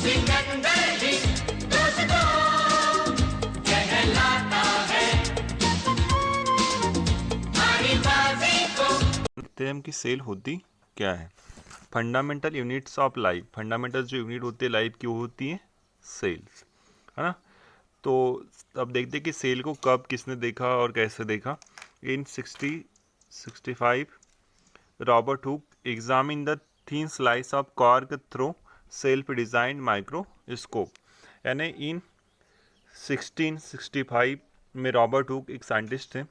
सिकंदर भी दोस्तों कहलाता है हमारी बाजी को। देखते हैं हम कि सेल होती क्या है। Fundamental units of life, fundamental जो यूनिट होती है लाइफ की वो होती है सेल्स, है ना। तो अब देखते हैं कि सेल को कब किसने देखा और कैसे देखा। इन 65 Robert Hooke examine the thin slice of cork through self designed microscope. यानी इन 1665 में रॉबर्ट हुक एक साइंटिस्ट थे,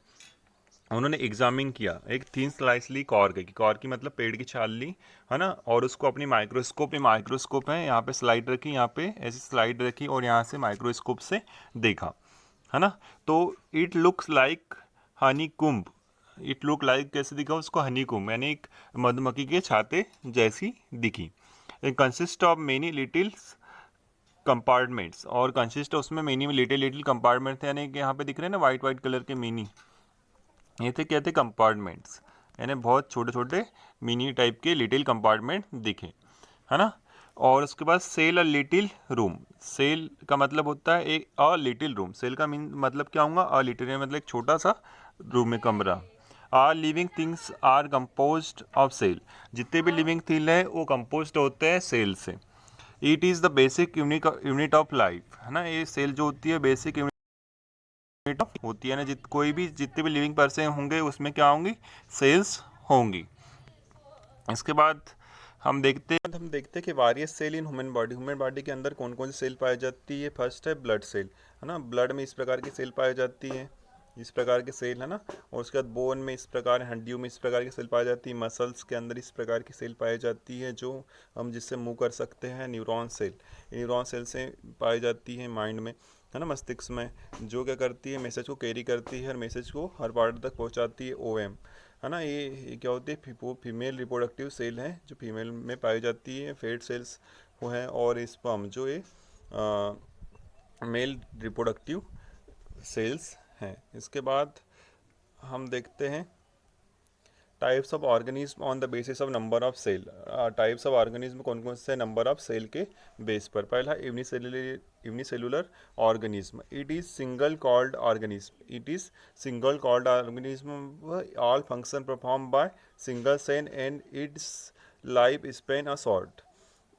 उन्होंने एग्जामिन किया, एक थिन स्लाइस ली कॉर्क की, कॉर्क की मतलब पेड़ की छाल ली, है ना, और उसको अपनी माइक्रोस्कोप है यहाँ पे स्लाइड रखी, यहाँ पे ऐसी स्लाइड रखी और यहाँ से माइक्रोस्कोप से देखा, है ना। तो it looks like Honey Kumbh, it look like कैसे दिखा उसको, हनी कुंभ यानी एक मधुमक्खी के छाते जैसी दिखी। It consist of many little compartments, और कंसिस्ट उसमें मेनी लिटिल कंपार्टमेंट थे, यानी कि यहाँ पे दिख रहे हैं ना वाइट वाइट कलर के मिनी, ये थे क्या थे, कंपार्टमेंट्स, यानी बहुत छोटे छोटे मिनी टाइप के लिटिल कंपार्टमेंट दिखे, है ना। और उसके बाद cell a little room, cell का मतलब होता है एक अ लिटिल रूम, सेल का मीन मतलब क्या होगा, अ लिटिल मतलब एक छोटा सा रूम में कमरा। Are living things are composed of cell, जितने भी लिविंग थिंग है वो कंपोज्ड होते हैं सेल से। It is the basic unit of life, है ना, ये सेल जो होती है बेसिक यूनिट ऑफ होती है ना, कोई भी जितने भी लिविंग पर्सन होंगे उसमें क्या होंगी, सेल्स होंगी। इसके बाद हम देखते हैं कि various cell in human body के अंदर कौन कौन सी सेल पाई जाती है। फर्स्ट है ब्लड सेल, है ना, ब्लड में इस प्रकार की सेल पाई जाती है, इस प्रकार के सेल, है ना। और उसके बाद बोन में इस प्रकार, हड्डियों में इस प्रकार की सेल पाई जाती है, मसल्स के अंदर इस प्रकार की सेल पाई जाती है जो हम जिससे मूव कर सकते हैं। न्यूरॉन सेल, न्यूरॉन सेल से पाई जाती है माइंड में, है ना, मस्तिष्क में, जो क्या करती है, मैसेज को कैरी करती है, हर मैसेज को हर पार्ट तक पहुंचाती है। ओएम, है ना, ये क्या होती है, फीमेल रिप्रोडक्टिव सेल है जो फीमेल में पाई जाती है। फेट सेल्स वो हैं, और स्पर्म जो ये मेल रिप्रोडक्टिव सेल्स हैं। इसके बाद हम देखते हैं types of organism on the basis of number of cell. Types of organism कौन कौन से, नंबर ऑफ सेल के बेस पर। पहला unicellular organism, it is single called organism, it is single called organism, all function perform by single cell and its life span a short.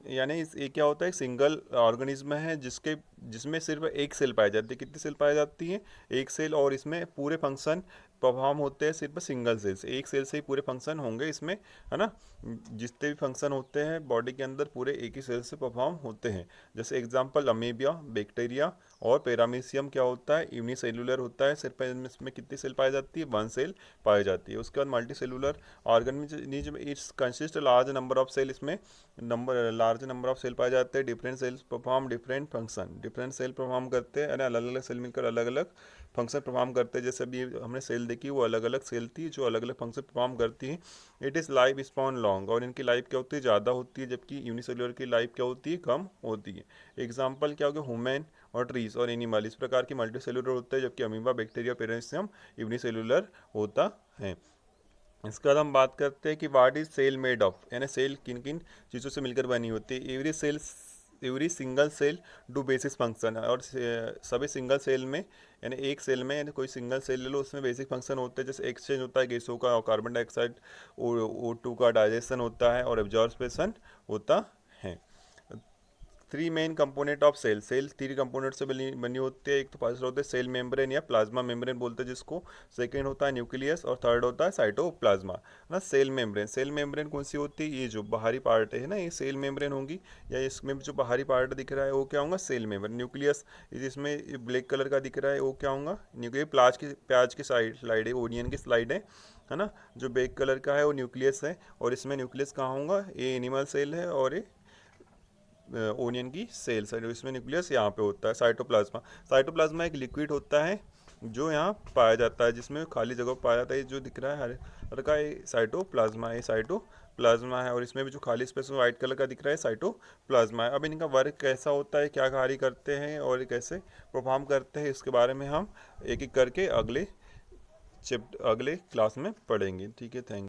यानी ये क्या होता है, सिंगल ऑर्गेनिज्म है जिसमें सिर्फ एक सेल पाई जाती है। कितनी सेल पाई जाती है, एक सेल, और इसमें पूरे फंक्शन परफॉर्म होते हैं सिर्फ सिंगल सेल से, एक सेल से ही पूरे फंक्शन होंगे इसमें, है ना। जितने भी फंक्शन होते हैं बॉडी के अंदर पूरे एक ही सेल से परफॉर्म होते हैं। जैसे एग्जांपल अमीबिया, बैक्टीरिया और पैरामीशियम क्या होता है, यूनिसेलुलर होता है, सिर्फ इसमें कितनी सेल पाई जाती है, वन सेल पाई जाती है। उसके बाद multi cellular organism, its consist large number of cell, इसमें लार्ज नंबर ऑफ सेल पाए जाते हैं। Different cells perform different function, different cell perform करते हैं, अलग अलग सेल मिलकर अलग अलग फंक्शन परफॉर्म करते हैं। जैसे अभी हमने सेल देखी वो अलग अलग सेल थी जो अलग अलग फंक्शन परफॉर्म करती है। It is life spawn long, और इनकी लाइफ क्या होती है, ज़्यादा होती है, जबकि यूनिसेलुलर की लाइफ क्या होती है, कम होती है। एग्जाम्पल क्या हो गया, ह्यूमन और ट्रीज और एनिमल, इस प्रकार की मल्टी सेलुलर होता है, जबकि अमीबा, बैक्टीरिया, पेरामीशियम यूनिसेलुलर होता है। इसके बाद हम बात करते हैं कि what is cell made of, यानी सेल किन किन चीज़ों से मिलकर बनी होती है। Every single cell do basic function, और सभी सिंगल सेल में, यानी एक सेल में, यानी कोई सिंगल सेल ले लो उसमें बेसिक फंक्शन होते हैं। जैसे एक्सचेंज होता है गैसों का, और कार्बन डाइऑक्साइड O2 का डाइजेशन होता है, और एब्जॉर्प्शन होता है। Three main component of cell, cell three component से बनी होती है। एक तो फर्स्ट होता है सेल मेम्ब्रेन या प्लाज्मा मेम्ब्रेन बोलते हैं जिसको, सेकंड होता है न्यूक्लियस, और थर्ड होता है साइटोप्लाज्मा ना। सेल मेम्ब्रेन कौन सी होती है, ये जो बाहरी पार्ट है ना, ये सेल मेम्ब्रेन होंगी, या इसमें जो बाहरी पार्ट दिख रहा है वो क्या होगा, सेल मेम्ब्रेन। न्यूक्लियस जिसमें ब्लैक कलर का दिख रहा है वो क्या होगा, न्यूक्लियस। प्याज की स्लाइड है, ओनियन की स्लाइड है ना, जो ब्लैक कलर का है वो न्यूक्लियस है। और इसमें न्यूक्लियस कहाँ होगा, ये एनिमल सेल है, और ये ओनियन की सेल्स है, जो इसमें न्यूक्लियस यहाँ पे होता है। साइटोप्लाज्मा, साइटोप्लाज्मा एक लिक्विड होता है जो यहाँ पाया जाता है, जिसमें खाली जगह पाया जाता है, जो दिख रहा है हरे कलर का, ये साइटोप्लाज्मा है, साइटोप्लाज्मा है। और इसमें भी जो खाली स्पेस में वाइट कलर का दिख रहा है साइटोप्लाज्मा है। अब इनका वर्क कैसा होता है, क्या कार्य करते हैं और कैसे परफॉर्म करते हैं, इसके बारे में हम एक एक करके अगले क्लास में पढ़ेंगे। ठीक है, थैंक